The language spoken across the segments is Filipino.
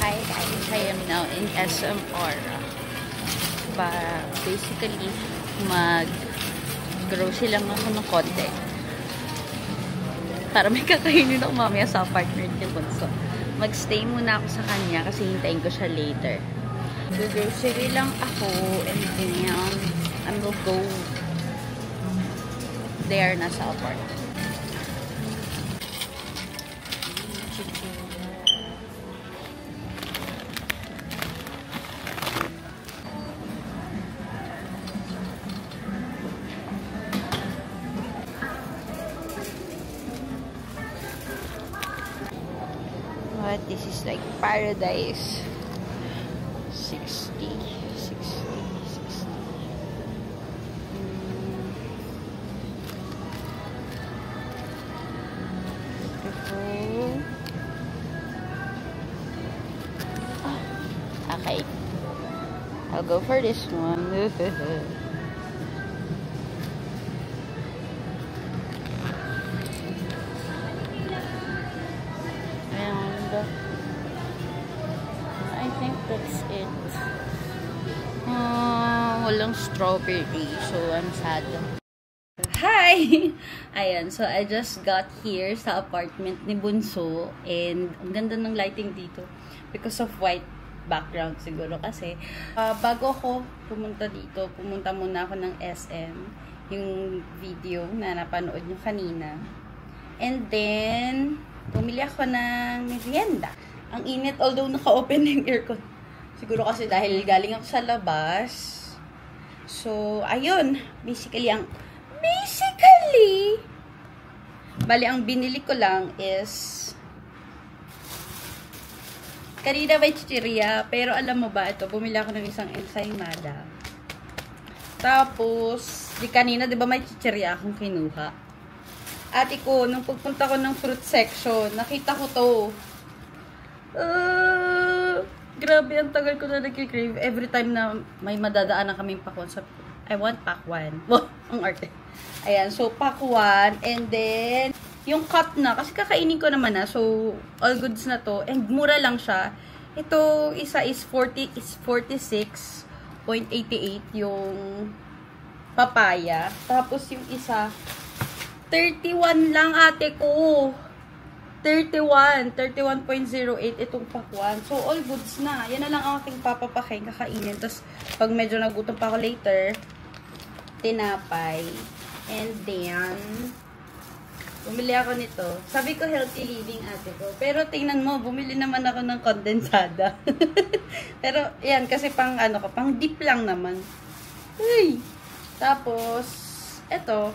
Hi guys, I am now in SM Aura. Basically, mag-grocery lang ako ng konti. Para may kakainin ako mamaya sa apartment ni Bunso. Mag-stay muna ako sa kanya kasi hintayin ko siya later. Grocery lang ako and then I will go there na sa apartment. But this is like paradise. 60. Beautiful. Okay. I'll go for this one. I think that's it. Walang strawberry, so I'm sad. Hi! Ayan, so I just got here sa apartment ni Bunso and ang ganda ng lighting dito because of white background siguro kasi bago ako pumunta dito, pumunta muna ako ng SM, yung video na napanood nyo kanina. And then, bumili ako ng merienda. Ang init, although naka-open yung aircon. Siguro kasi dahil galing ako sa labas. So, ayun. Bali, ang binili ko lang is kanina may chichirya. Pero alam mo ba, ito, bumili ako ng isang ensaymada. Tapos, kanina, di ba may chichirya akong kinuha? Ate ko, nung pagpunta ko ng fruit section, nakita ko to. Grabe, ang tagal ko na nag-crave. Every time na may madadaan na kaming pakwan, I want pakwan. Ang arte. Ayan, so pakwan. And then, yung cup na, kasi kakainin ko naman na. So, all goods na to. And mura lang siya. Ito, isa is 46.88 yung papaya. Tapos yung isa, 31 lang ate ko. 31.08 itong pakwan. So, all goods na. Yan na lang ang aking papapakain, kakainin. Tapos, pag medyo nagutom pa ako later, tinapay. And then, bumili ako nito. Sabi ko, healthy living ate ko. Pero, tingnan mo, bumili naman ako ng kondensada. Pero, yan, kasi pang, pang dip lang naman. Uy! Tapos, eto,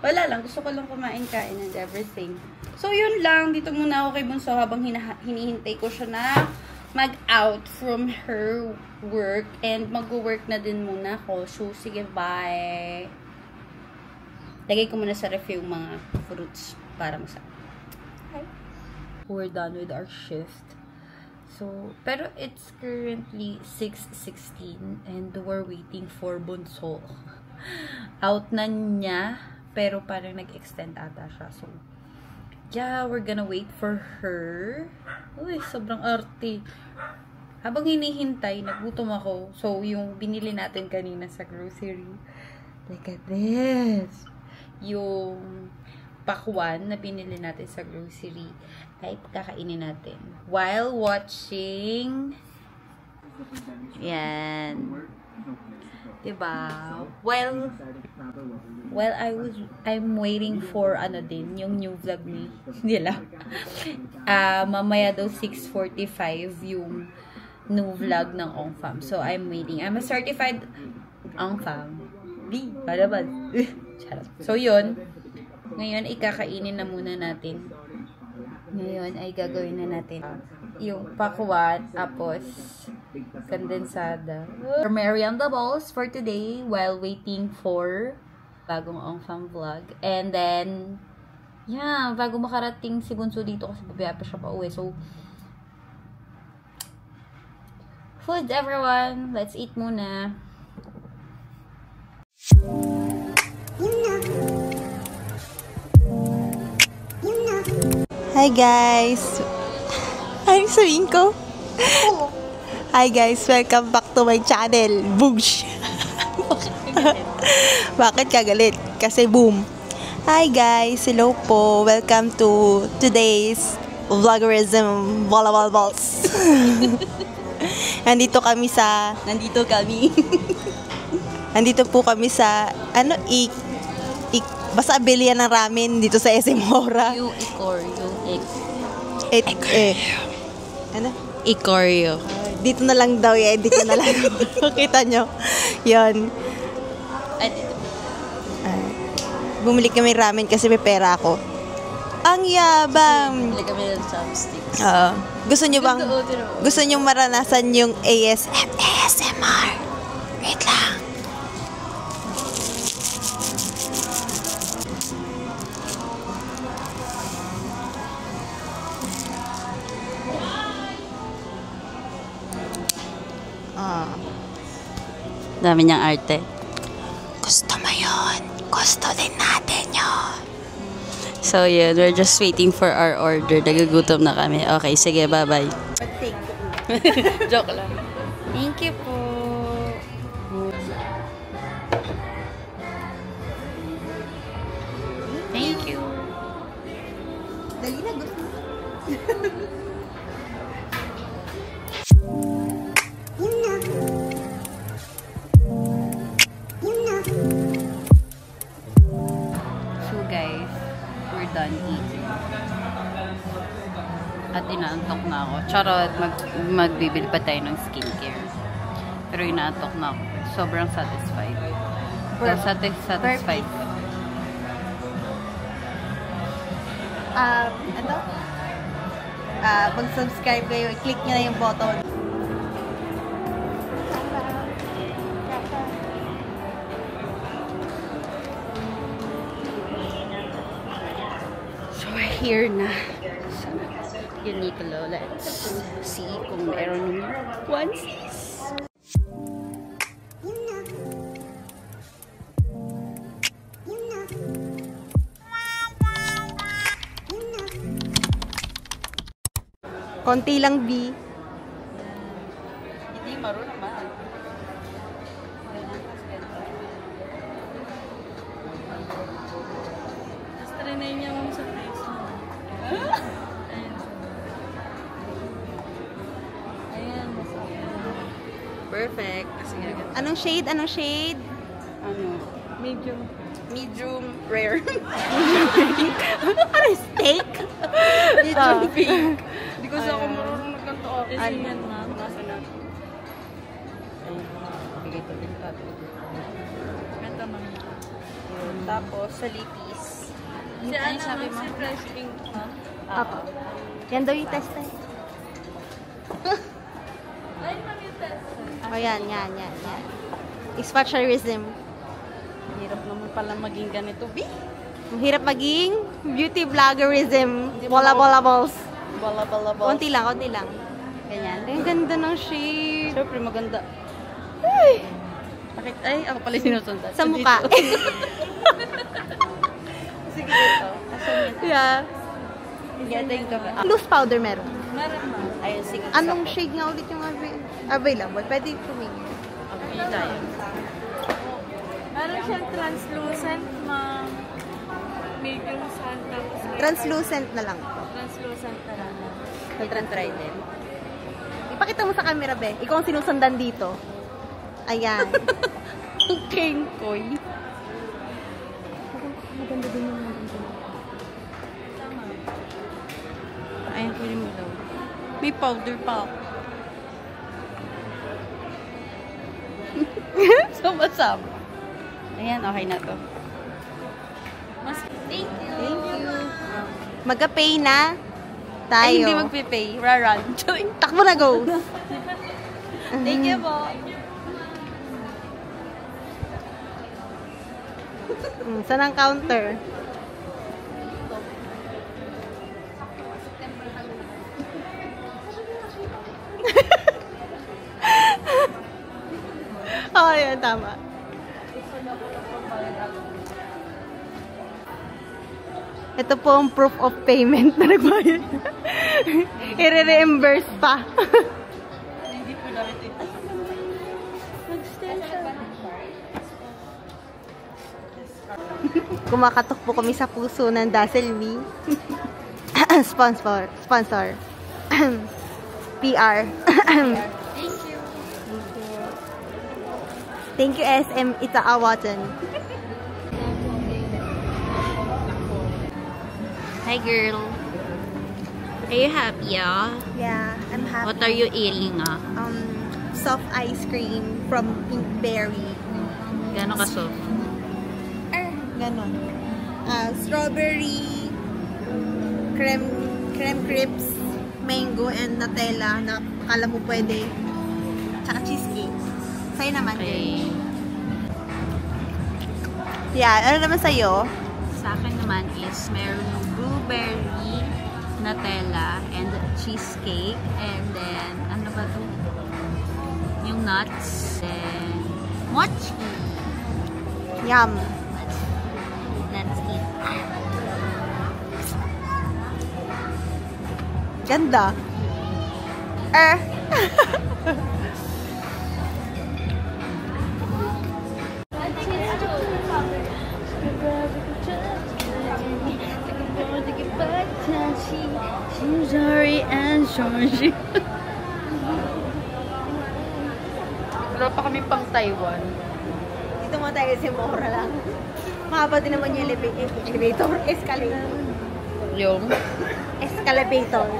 wala lang. Gusto ko lang kumain-kain and everything. So, yun lang. Dito muna ako kay Bunso habang hinihintay ko siya na mag-out from her work. And mag-work na din muna ako. So, sige, bye. Lagay ko muna sa ref yung mga fruits para masarap. Okay. We're done with our shift. So, pero it's currently 6:16 and we're waiting for Bunso. Out na niya. Pero parang nag-extend ata siya. So, yeah, we're gonna wait for her. Uy, sobrang arte. Habang hinihintay, nagutom ako. So, yung binili natin kanina sa grocery. Look at this. Yung pakwan na binili natin sa grocery ay kakainin natin. While watching, yan. Diba? Well, I'm waiting for yung new vlog nila. Mamaya daw 6:45 yung new vlog ng Ongfam. So, I'm waiting. I'm a certified Ongfam. So, yun. Ngayon, ikakainin na muna natin. Ngayon, ay gagawin na natin yung pakwan, tapos kondensada. For merienda balls for today while waiting for bagong Ongfam vlog. And then, yeah, bago makarating si Bunso dito kasi babaya pa siya pa uwi. So, food everyone. Let's eat muna. Hi guys! Ano sabihin ko? Hi guys, welcome back to my channel. Boosh! Bakit ka galit? Kasi boom. Hi guys, hello po. Welcome to today's vlogerism volleyball balls. Nandito po kami sa basta bilihan ng ramen dito sa SM Hora. Ikorio. Dito na lang daw, i-edit ko na lang. Makita nyo. Yun. Bumili kami ramen kasi may pera ako. Ang yabang! Bumili kami ng chopsticks. Gusto nyo maranasan yung ASMR? Wait lang. Dami niyang arte. Gusto mo yun? Gusto din natin yun. So yun, we're just waiting for our order. Nagagutom na kami. Okay, sige, bye-bye. Joke lang. Thank you po. Thank you. Dali na, gusto mo. So guys, we're done eating. At inaantok na ako. Charot, magbibil pa tayo ng skincare. Pero inaantok na ako. Sobrang satisfied. Satisfied. Mag-subscribe kayo, i-click nyo na yung button. So we're here na. So, Uniqlo. Let's see kung meron onesies. Konti lang, B. Hindi, marunong naman. Tapos trinay niya mo sa face mo. Ayan. Perfect. Kasi Anong shade? Anong shade? Medium rare. Ano, steak? Medium pink. Hindi ko sa ako marunong magkanto. Ano yan, ma'am? Nasa na? Bigay ito din ka. Ito, ma'am. Tapos, sa lipis. Si ano, sabi mo? Si fresh pink, ma'am? Apo. Yan daw yung test eh. Ay, ma'am yung test. O yan. Spatulism. Hirap naman pala maging ganito, B. Ang hirap maging beauty vloggerism. Bola balls. Konti lang. Ganyan. Ang ganda ng shade. Siyempre, maganda. Ay! Bakit? Ay, ako pala sinusundan. Sa mukha. Sige, dito. Yeah. Ganda yung gabi. Loose powder meron. Meron ma. Ayun, sige. Anong shade nga ulit yung available? Pwede tumingin. Okay, tayo. Meron siyang translucent, ma'am. Medium sun, tapos Translucent na lang. translucent na lang. Try din. Ipakita mo sa camera, be. Ikaw ang sinusundan dito. Ayan. King Koy. Maganda din yung Ayun, kunin mo daw. May powder pa ako. Sama-sama. Ayan, okay na to. Thank you. Mag-pay na tayo. Ay, hindi magpipay. Raran. Takbo na, go. Thank you po. Saan ang counter? Oh, yan, tama. Ito po ang proof of payment na nagbayad. I-reimburse pa. Gamit ito. Kumakatok po kami sa puso ng Dazzle Me. Sponsor. PR. Thank you. Thank you, SM Itaawatan. Hi, girl. Are you happy, Yeah, I'm happy. What are you eating, Soft ice cream from Pinkberry. Gano'n ka soft? Ganon. Strawberry, creme crisps, mango, and Nutella na akala mo pwede. Tsaka cheesecake. Sa'yo naman din. Yeah, ano naman sa'yo? Sa akin naman is meron yung blueberry, Nutella, and cheesecake. And then, ano ba to? Yung nuts. And mochi. Yum. Let's eat. Ganda. Sorry and sorry. Wala pa kami pang Taiwan. Dito mo tayo si Mora lang. Mahaba din naman yung escalator. Yung? Escalator.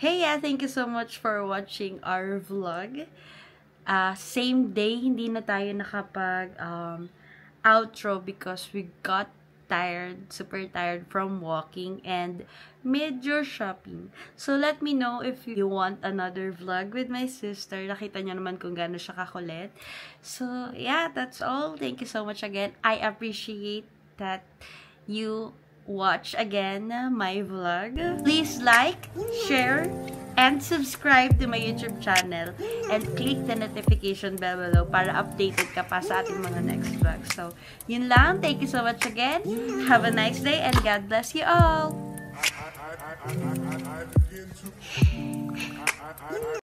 Hey, thank you so much for watching our vlog. Same day, hindi na tayo nakapag outro because we got tired, super tired from walking and medyo shopping. So, let me know if you want another vlog with my sister. Nakita niyo naman kung gaano siya kakulit. So, yeah, that's all. Thank you so much again. I appreciate that you watch again my vlog. Please like, share, and subscribe to my YouTube channel and click the notification bell below para updated ka pa sa ating mga next vlog. So, yun lang. Thank you so much again. Have a nice day and God bless you all.